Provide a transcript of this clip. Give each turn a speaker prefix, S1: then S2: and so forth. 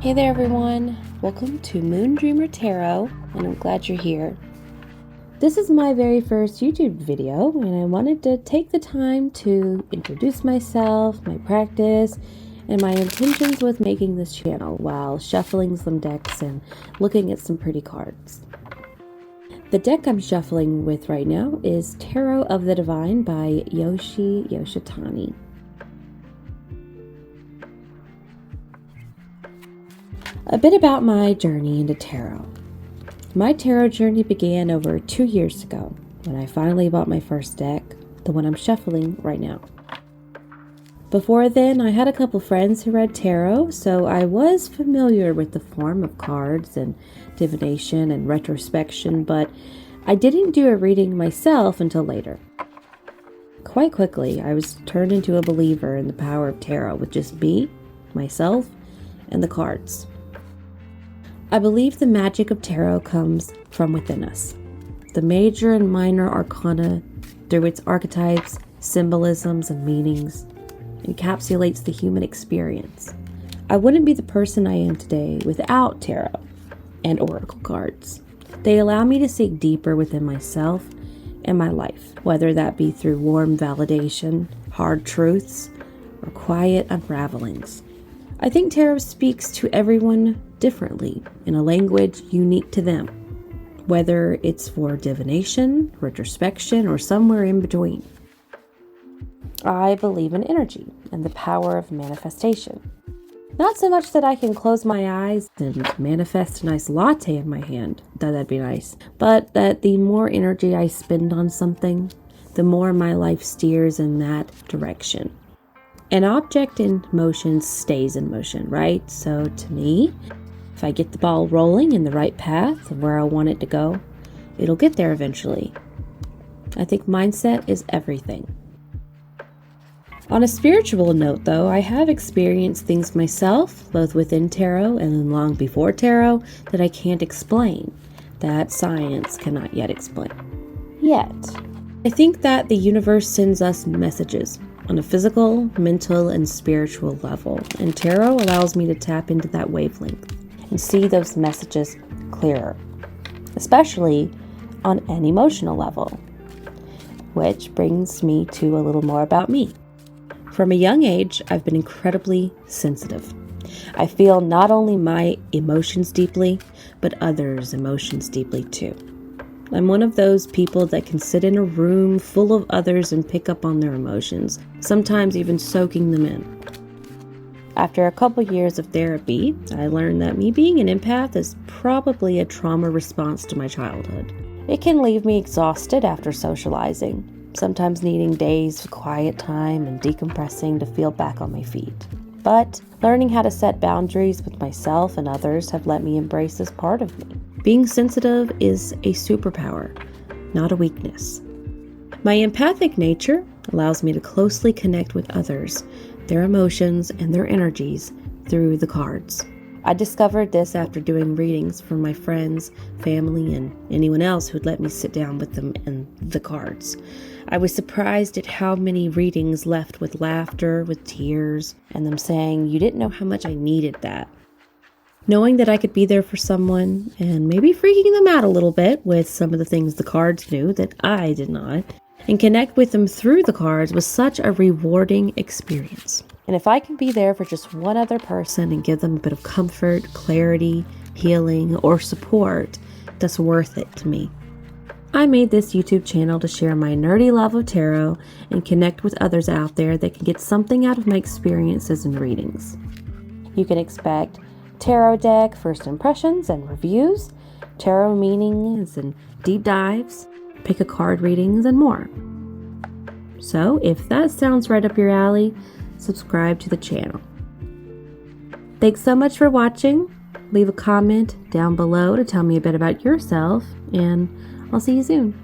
S1: Hey there everyone, welcome to Moon Dreamer Tarot, and I'm glad you're here. This is my very first YouTube video, and I wanted to take the time to introduce myself, my practice, and my intentions with making this channel while shuffling some decks and looking at some pretty cards. The deck I'm shuffling with right now is Tarot of the Divine by Yoshitani. A bit about my journey into tarot. My tarot journey began over 2 years ago when I finally bought my first deck, the one I'm shuffling right now. Before then, I had a couple friends who read tarot, so I was familiar with the form of cards and divination and retrospection, but I didn't do a reading myself until later. Quite quickly, I was turned into a believer in the power of tarot with just me, myself, and the cards. I believe the magic of tarot comes from within us. The major and minor arcana, through its archetypes, symbolisms, and meanings, encapsulates the human experience. I wouldn't be the person I am today without tarot and oracle cards. They allow me to seek deeper within myself and my life, whether that be through warm validation, hard truths, or quiet unravelings. I think tarot speaks to everyone differently in a language unique to them, whether it's for divination, retrospection, or somewhere in between. I believe in energy and the power of manifestation. Not so much that I can close my eyes and manifest a nice latte in my hand, though that'd be nice, but that the more energy I spend on something, the more my life steers in that direction. An object in motion stays in motion, right? So to me, if I get the ball rolling in the right path of where I want it to go, it'll get there eventually. I think mindset is everything. On a spiritual note, though, I have experienced things myself, both within tarot and long before tarot, that I can't explain, that science cannot yet explain. Yet. I think that the universe sends us messages on a physical, mental, and spiritual level, and tarot allows me to tap into that wavelength and see those messages clearer, especially on an emotional level. Which brings me to a little more about me. From a young age, I've been incredibly sensitive. I feel not only my emotions deeply, but others' emotions deeply too. I'm one of those people that can sit in a room full of others and pick up on their emotions, sometimes even soaking them in. After a couple years of therapy, I learned that me being an empath is probably a trauma response to my childhood. It can leave me exhausted after socializing, sometimes needing days of quiet time and decompressing to feel back on my feet. But learning how to set boundaries with myself and others have let me embrace this part of me. Being sensitive is a superpower, not a weakness. My empathic nature allows me to closely connect with others, their emotions, and their energies through the cards. I discovered this after doing readings for my friends, family, and anyone else who'd let me sit down with them and the cards. I was surprised at how many readings left with laughter, with tears, and them saying, "You didn't know how much I needed that." Knowing that I could be there for someone and maybe freaking them out a little bit with some of the things the cards knew that I did not, and connect with them through the cards was such a rewarding experience. And if I can be there for just one other person and give them a bit of comfort, clarity, healing, or support, that's worth it to me. I made this YouTube channel to share my nerdy love of tarot and connect with others out there that can get something out of my experiences and readings. You can expect tarot deck first impressions and reviews, tarot meanings and deep dives, pick a card readings, and more. So if that sounds right up your alley, subscribe to the channel. Thanks so much for watching. Leave a comment down below to tell me a bit about yourself, and I'll see you soon.